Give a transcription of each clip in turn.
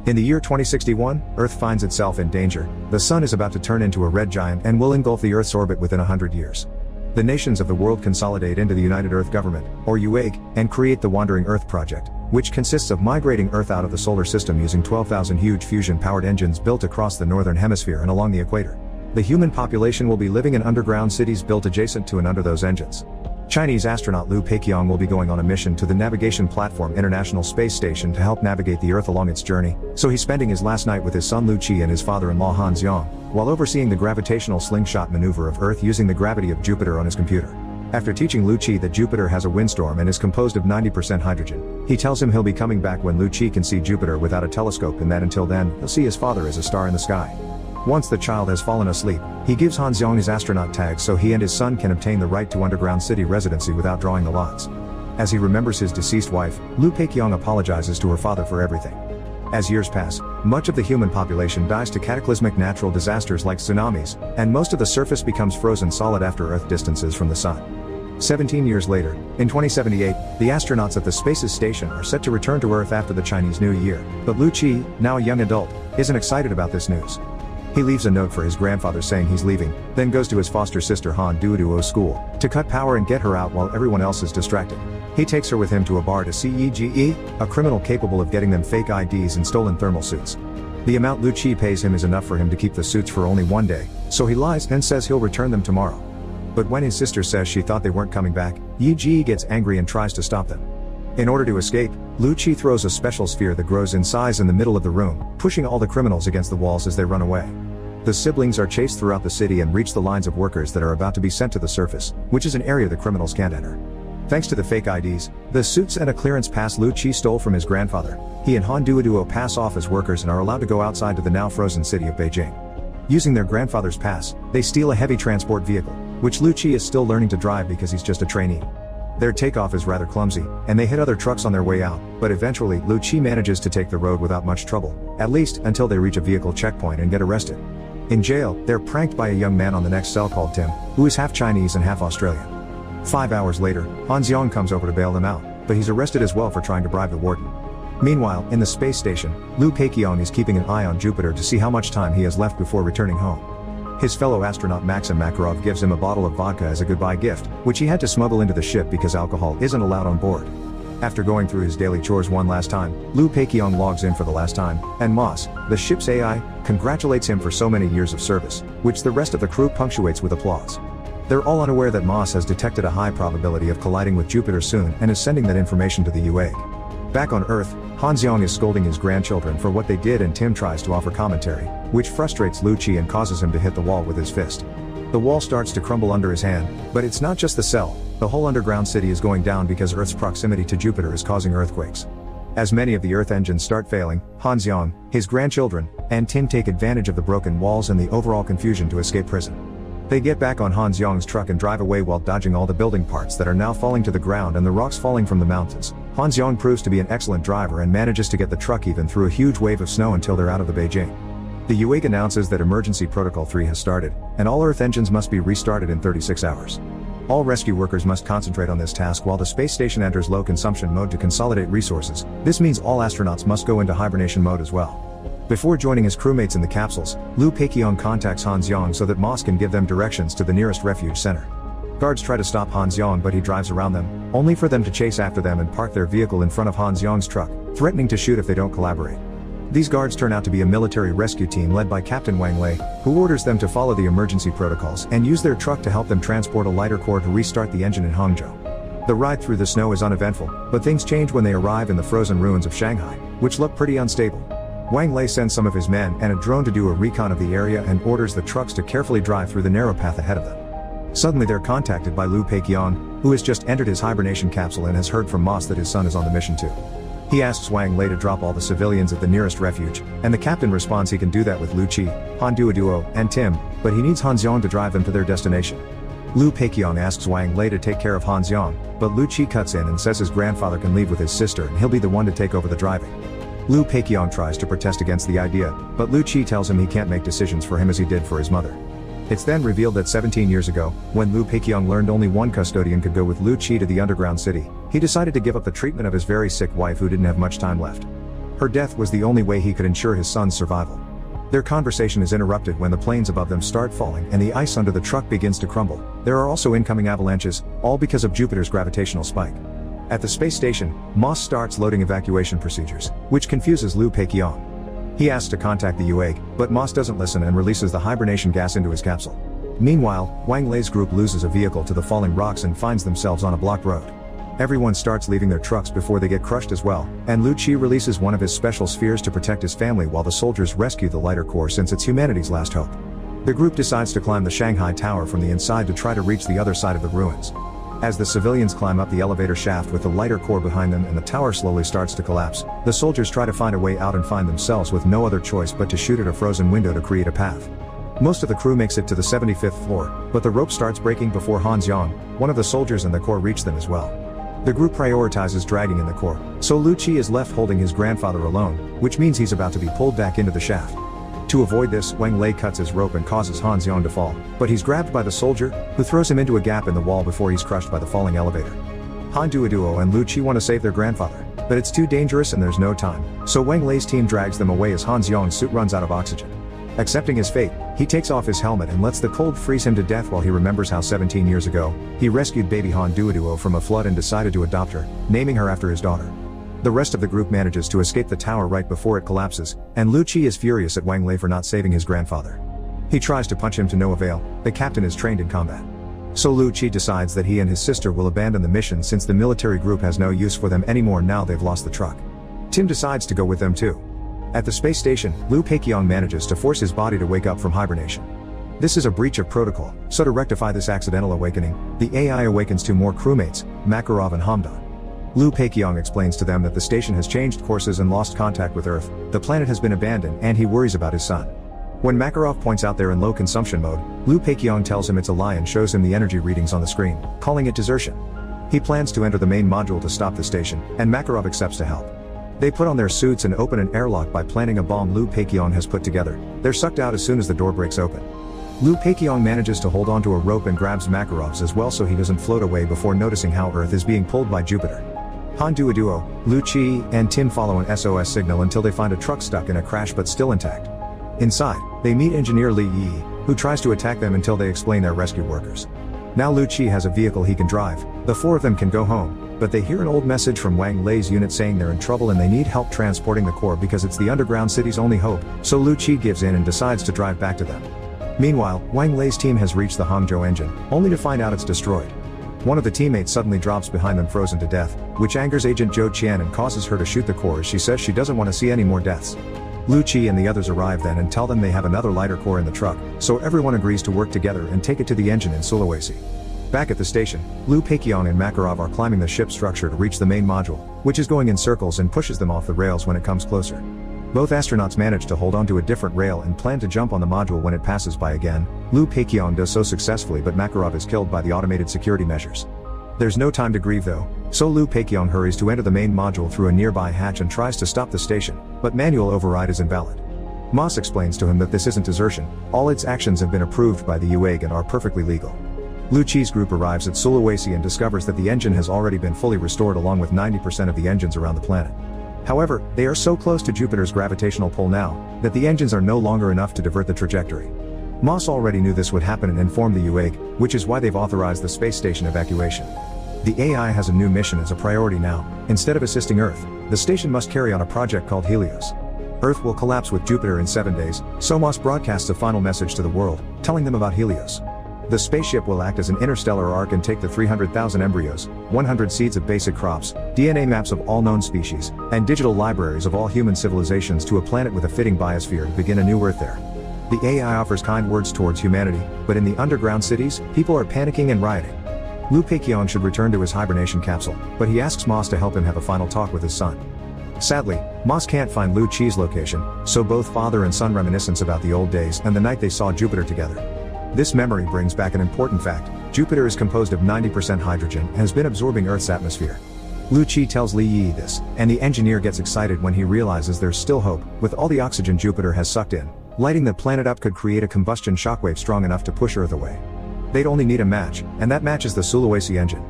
In the year 2061, Earth finds itself in danger. The sun is about to turn into a red giant and will engulf the Earth's orbit within 100 years. The nations of the world consolidate into the United Earth Government, or UEG, and create the Wandering Earth Project, which consists of migrating Earth out of the solar system using 12,000 huge fusion-powered engines built across the northern hemisphere and along the equator. The human population will be living in underground cities built adjacent to and under those engines. Chinese astronaut Liu Peiqiang will be going on a mission to the navigation platform International Space Station to help navigate the Earth along its journey, so he's spending his last night with his son Liu Qi and his father-in-law Han Xiong, while overseeing the gravitational slingshot maneuver of Earth using the gravity of Jupiter on his computer. After teaching Liu Qi that Jupiter has a windstorm and is composed of 90% hydrogen, he tells him he'll be coming back when Liu Qi can see Jupiter without a telescope and that until then, he'll see his father as a star in the sky. Once the child has fallen asleep, he gives Han Xiong his astronaut tag so he and his son can obtain the right to underground city residency without drawing the lots. As he remembers his deceased wife, Liu Peiqiang apologizes to her father for everything. As years pass, much of the human population dies to cataclysmic natural disasters like tsunamis, and most of the surface becomes frozen solid after Earth distances from the sun. 17 years later, in 2078, the astronauts at the Spaces Station are set to return to Earth after the Chinese New Year, but Liu Qi, now a young adult, isn't excited about this news. He leaves a note for his grandfather saying he's leaving, then goes to his foster sister Han Duoduo's school, to cut power and get her out while everyone else is distracted. He takes her with him to a bar to see Yi Ji, a criminal capable of getting them fake IDs and stolen thermal suits. The amount Liu Qi pays him is enough for him to keep the suits for only one day, so he lies and says he'll return them tomorrow. But when his sister says she thought they weren't coming back, Yi Ji gets angry and tries to stop them. In order to escape, Liu Qi throws a special sphere that grows in size in the middle of the room, pushing all the criminals against the walls as they run away. The siblings are chased throughout the city and reach the lines of workers that are about to be sent to the surface, which is an area the criminals can't enter. Thanks to the fake IDs, the suits and a clearance pass Liu Qi stole from his grandfather, he and Han Duoduo pass off as workers and are allowed to go outside to the now frozen city of Beijing. Using their grandfather's pass, they steal a heavy transport vehicle, which Liu Qi is still learning to drive because he's just a trainee. Their takeoff is rather clumsy, and they hit other trucks on their way out, but eventually Liu Qi manages to take the road without much trouble, at least until they reach a vehicle checkpoint and get arrested. In jail, they're pranked by a young man on the next cell called Tim, who is half Chinese and half Australian. 5 hours later, Han Xiong comes over to bail them out, but he's arrested as well for trying to bribe the warden. Meanwhile, in the space station, Liu Peiqiang is keeping an eye on Jupiter to see how much time he has left before returning home. His fellow astronaut Maxim Makarov gives him a bottle of vodka as a goodbye gift, which he had to smuggle into the ship because alcohol isn't allowed on board. After going through his daily chores one last time, Liu Peiqiang logs in for the last time, and Moss, the ship's AI, congratulates him for so many years of service, which the rest of the crew punctuates with applause. They're all unaware that Moss has detected a high probability of colliding with Jupiter soon and is sending that information to the UEG. Back on Earth, Han Xiong is scolding his grandchildren for what they did and Tim tries to offer commentary, which frustrates Liu Qi and causes him to hit the wall with his fist. The wall starts to crumble under his hand, but it's not just the cell, the whole underground city is going down because Earth's proximity to Jupiter is causing earthquakes. As many of the Earth engines start failing, Han Xiong, his grandchildren, and Tim take advantage of the broken walls and the overall confusion to escape prison. They get back on Han Xiong's truck and drive away while dodging all the building parts that are now falling to the ground and the rocks falling from the mountains. Han Xiong proves to be an excellent driver and manages to get the truck even through a huge wave of snow until they're out of the Beijing. The UEG announces that Emergency Protocol 3 has started, and all Earth engines must be restarted in 36 hours. All rescue workers must concentrate on this task while the space station enters low consumption mode to consolidate resources. This means all astronauts must go into hibernation mode as well. Before joining his crewmates in the capsules, Liu Peiqiang contacts Han Xiong so that Moss can give them directions to the nearest refuge center. Guards try to stop Han Xiong but he drives around them, only for them to chase after them and park their vehicle in front of Han Xiong's truck, threatening to shoot if they don't collaborate. These guards turn out to be a military rescue team led by Captain Wang Lei, who orders them to follow the emergency protocols and use their truck to help them transport a lighter core to restart the engine in Hangzhou. The ride through the snow is uneventful, but things change when they arrive in the frozen ruins of Shanghai, which look pretty unstable. Wang Lei sends some of his men and a drone to do a recon of the area and orders the trucks to carefully drive through the narrow path ahead of them. Suddenly they're contacted by Liu Peiqiang, who has just entered his hibernation capsule and has heard from Moss that his son is on the mission too. He asks Wang Lei to drop all the civilians at the nearest refuge, and the captain responds he can do that with Liu Qi, Han Duoduo, and Tim, but he needs Han Xiong to drive them to their destination. Liu Peiqiang asks Wang Lei to take care of Han Xiong, but Liu Qi cuts in and says his grandfather can leave with his sister and he'll be the one to take over the driving. Liu Peiqiang tries to protest against the idea, but Liu Qi tells him he can't make decisions for him as he did for his mother. It's then revealed that 17 years ago, when Liu Peiqiang learned only one custodian could go with Liu Qi to the underground city, he decided to give up the treatment of his very sick wife who didn't have much time left. Her death was the only way he could ensure his son's survival. Their conversation is interrupted when the planes above them start falling and the ice under the truck begins to crumble. There are also incoming avalanches, all because of Jupiter's gravitational spike. At the space station, Moss starts loading evacuation procedures, which confuses Liu Peiqiang. He asks to contact the UAG, but Moss doesn't listen and releases the hibernation gas into his capsule. Meanwhile, Wang Lei's group loses a vehicle to the falling rocks and finds themselves on a blocked road. Everyone starts leaving their trucks before they get crushed as well, and Liu Qi releases one of his special spheres to protect his family while the soldiers rescue the lighter core since it's humanity's last hope. The group decides to climb the Shanghai Tower from the inside to try to reach the other side of the ruins. As the civilians climb up the elevator shaft with the lighter core behind them and the tower slowly starts to collapse, the soldiers try to find a way out and find themselves with no other choice but to shoot at a frozen window to create a path. Most of the crew makes it to the 75th floor, but the rope starts breaking before Han Xiang, one of the soldiers in the core, reach them as well. The group prioritizes dragging in the core, so Liu Qi is left holding his grandfather alone, which means he's about to be pulled back into the shaft. To avoid this, Wang Lei cuts his rope and causes Han Xiang to fall, but he's grabbed by the soldier, who throws him into a gap in the wall before he's crushed by the falling elevator. Han Duoduo and Liu Qi want to save their grandfather, but it's too dangerous and there's no time, so Wang Lei's team drags them away as Han Xiang's suit runs out of oxygen. Accepting his fate, he takes off his helmet and lets the cold freeze him to death while he remembers how 17 years ago, he rescued baby Han Duoduo from a flood and decided to adopt her, naming her after his daughter. The rest of the group manages to escape the tower right before it collapses, and Liu Qi is furious at Wang Lei for not saving his grandfather. He tries to punch him to no avail. The captain is trained in combat. So Liu Qi decides that he and his sister will abandon the mission since the military group has no use for them anymore now they've lost the truck. Tim decides to go with them too. At the space station, Liu Peiqiang manages to force his body to wake up from hibernation. This is a breach of protocol, so to rectify this accidental awakening, the AI awakens two more crewmates, Makarov and Hamdan. Liu Peiqiang explains to them that the station has changed courses and lost contact with Earth, the planet has been abandoned, and he worries about his son. When Makarov points out they're in low consumption mode, Liu Peiqiang tells him it's a lie and shows him the energy readings on the screen, calling it desertion. He plans to enter the main module to stop the station, and Makarov accepts to help. They put on their suits and open an airlock by planting a bomb Liu Peiqiang has put together. They're sucked out as soon as the door breaks open. Liu Peiqiang manages to hold onto a rope and grabs Makarov's as well so he doesn't float away before noticing how Earth is being pulled by Jupiter. Han Duoduo, Liu Qi, and Tim follow an SOS signal until they find a truck stuck in a crash but still intact. Inside, they meet engineer Li Yi, who tries to attack them until they explain they're rescue workers. Now Liu Qi has a vehicle he can drive, the four of them can go home. But they hear an old message from Wang Lei's unit saying they're in trouble and they need help transporting the core because it's the underground city's only hope, so Liu Qi gives in and decides to drive back to them. Meanwhile, Wang Lei's team has reached the Hangzhou engine, only to find out it's destroyed. One of the teammates suddenly drops behind them frozen to death, which angers Agent Zhou Qian and causes her to shoot the core as she says she doesn't want to see any more deaths. Liu Qi and the others arrive then and tell them they have another lighter core in the truck, so everyone agrees to work together and take it to the engine in Sulawesi. Back at the station, Liu Peiqiang and Makarov are climbing the ship structure to reach the main module, which is going in circles and pushes them off the rails when it comes closer. Both astronauts manage to hold onto a different rail and plan to jump on the module when it passes by again. Liu Peiqiang does so successfully but Makarov is killed by the automated security measures. There's no time to grieve though, so Liu Peiqiang hurries to enter the main module through a nearby hatch and tries to stop the station, but manual override is invalid. Moss explains to him that this isn't desertion, all its actions have been approved by the UAG and are perfectly legal. Liu Qi's group arrives at Sulawesi and discovers that the engine has already been fully restored along with 90% of the engines around the planet. However, they are so close to Jupiter's gravitational pull now, that the engines are no longer enough to divert the trajectory. Moss already knew this would happen and informed the UAG, which is why they've authorized the space station evacuation. The AI has a new mission as a priority now. Instead of assisting Earth, the station must carry on a project called Helios. Earth will collapse with Jupiter in 7 days, so Moss broadcasts a final message to the world, telling them about Helios. The spaceship will act as an interstellar ark and take the 300,000 embryos, 100 seeds of basic crops, DNA maps of all known species, and digital libraries of all human civilizations to a planet with a fitting biosphere to begin a new Earth there. The AI offers kind words towards humanity, but in the underground cities, people are panicking and rioting. Liu Peiqiang should return to his hibernation capsule, but he asks Moss to help him have a final talk with his son. Sadly, Moss can't find Liu Qi's location, so both father and son reminisce about the old days and the night they saw Jupiter together. This memory brings back an important fact: Jupiter is composed of 90% hydrogen and has been absorbing Earth's atmosphere. Liu Qi tells Li Yi this, and the engineer gets excited when he realizes there's still hope. With all the oxygen Jupiter has sucked in, lighting the planet up could create a combustion shockwave strong enough to push Earth away. They'd only need a match, and that match is the Sulawesi engine.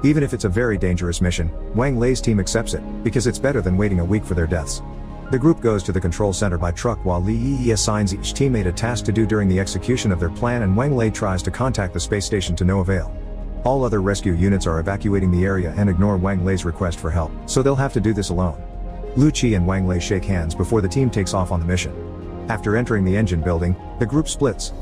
Even if it's a very dangerous mission, Wang Lei's team accepts it, because it's better than waiting a week for their deaths. The group goes to the control center by truck while Li Yi assigns each teammate a task to do during the execution of their plan, and Wang Lei tries to contact the space station to no avail. All other rescue units are evacuating the area and ignore Wang Lei's request for help, so they'll have to do this alone. Lu Qi and Wang Lei shake hands before the team takes off on the mission. After entering the engine building, the group splits.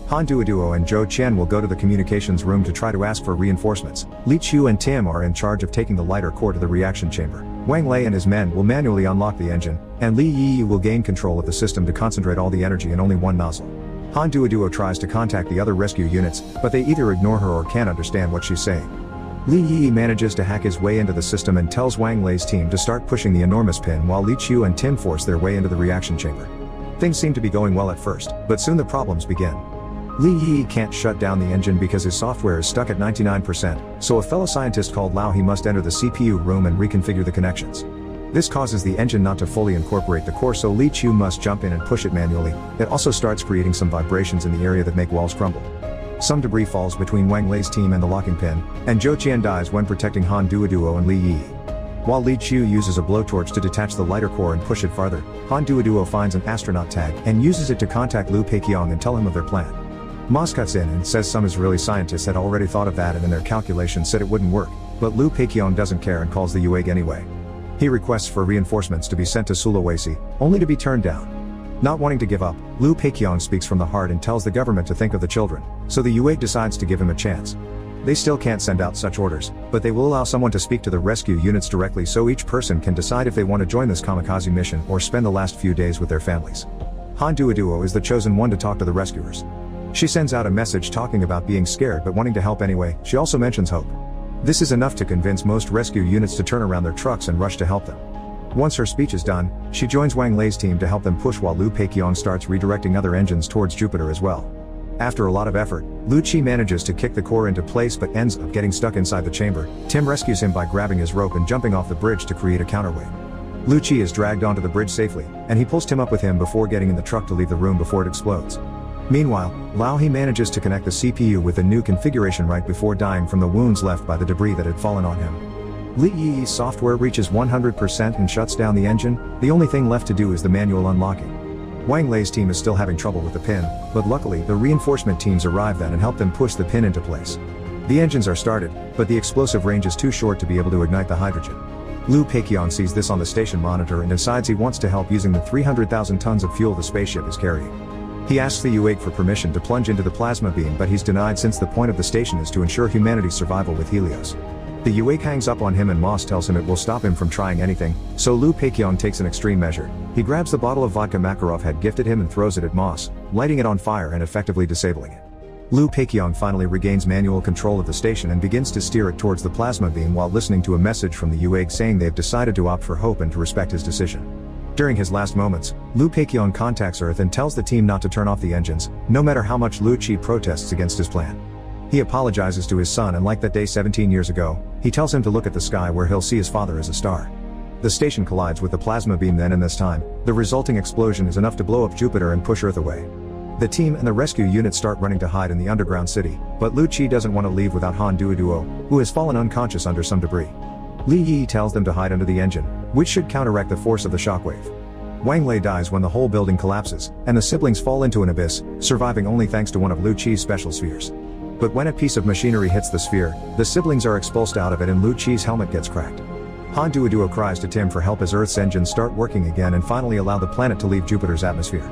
Han Duoduo and Zhou Qian will go to the communications room to try to ask for reinforcements. Li Qiu and Tim are in charge of taking the lighter core to the reaction chamber. Wang Lei and his men will manually unlock the engine, and Li Yi will gain control of the system to concentrate all the energy in only one nozzle. Han Duoduo tries to contact the other rescue units, but they either ignore her or can't understand what she's saying. Li Yi manages to hack his way into the system and tells Wang Lei's team to start pushing the enormous pin while Li Qiu and Tim force their way into the reaction chamber. Things seem to be going well at first, but soon the problems begin. Li Yi can't shut down the engine because his software is stuck at 99%, so a fellow scientist called Lao He must enter the CPU room and reconfigure the connections. This causes the engine not to fully incorporate the core, so Li Qiu must jump in and push it manually. It also starts creating some vibrations in the area that make walls crumble. Some debris falls between Wang Lei's team and the locking pin, and Zhou Qian dies when protecting Han Duoduo and Li Yi. While Li Qiu uses a blowtorch to detach the lighter core and push it farther, Han Duoduo finds an astronaut tag and uses it to contact Liu Peiqiang and tell him of their plan. Moss cuts in and says some Israeli scientists had already thought of that and in their calculations said it wouldn't work, but Liu Peiqiang doesn't care and calls the UAG anyway. He requests for reinforcements to be sent to Sulawesi, only to be turned down. Not wanting to give up, Liu Peiqiang speaks from the heart and tells the government to think of the children, so the UAG decides to give him a chance. They still can't send out such orders, but they will allow someone to speak to the rescue units directly so each person can decide if they want to join this kamikaze mission or spend the last few days with their families. Han Duoduo is the chosen one to talk to the rescuers. She sends out a message talking about being scared but wanting to help anyway. She also mentions hope. This is enough to convince most rescue units to turn around their trucks and rush to help them. Once her speech is done, she joins Wang Lei's team to help them push while Liu Peiqiang starts redirecting other engines towards Jupiter as well. After a lot of effort, Lu Qi manages to kick the core into place but ends up getting stuck inside the chamber. Tim rescues him by grabbing his rope and jumping off the bridge to create a counterweight. Lu Qi is dragged onto the bridge safely, and he pulls Tim up with him before getting in the truck to leave the room before it explodes. Meanwhile, Lao He manages to connect the CPU with a new configuration right before dying from the wounds left by the debris that had fallen on him. Li Yi's software reaches 100% and shuts down the engine. The only thing left to do is the manual unlocking. Wang Lei's team is still having trouble with the pin, but luckily the reinforcement teams arrive then and help them push the pin into place. The engines are started, but the explosive range is too short to be able to ignite the hydrogen. Liu Peiqiang sees this on the station monitor and decides he wants to help using the 300,000 tons of fuel the spaceship is carrying. He asks the UAG for permission to plunge into the plasma beam, but he's denied since the point of the station is to ensure humanity's survival with Helios. The UAG hangs up on him and Moss tells him it will stop him from trying anything, so Liu Peiqiang takes an extreme measure. He grabs the bottle of vodka Makarov had gifted him and throws it at Moss, lighting it on fire and effectively disabling it. Liu Peiqiang finally regains manual control of the station and begins to steer it towards the plasma beam while listening to a message from the UAG saying they've decided to opt for hope and to respect his decision. During his last moments, Liu Peiqiang contacts Earth and tells the team not to turn off the engines, no matter how much Lu Qi protests against his plan. He apologizes to his son and like that day 17 years ago, he tells him to look at the sky where he'll see his father as a star. The station collides with the plasma beam then, and this time, the resulting explosion is enough to blow up Jupiter and push Earth away. The team and the rescue unit start running to hide in the underground city, but Lu Qi doesn't want to leave without Han Duoduo, who has fallen unconscious under some debris. Li Yi tells them to hide under the engine, which should counteract the force of the shockwave. Wang Lei dies when the whole building collapses, and the siblings fall into an abyss, surviving only thanks to one of Lu Qi's special spheres. But when a piece of machinery hits the sphere, the siblings are expulsed out of it and Lu Qi's helmet gets cracked. Han Duoduo cries to Tim for help as Earth's engines start working again and finally allow the planet to leave Jupiter's atmosphere.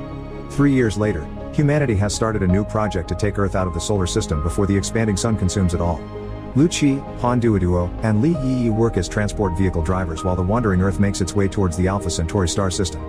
3 years later, humanity has started a new project to take Earth out of the solar system before the expanding sun consumes it all. Lu Qi, Han Duoduo, and Li Yi work as transport vehicle drivers while the wandering Earth makes its way towards the Alpha Centauri star system.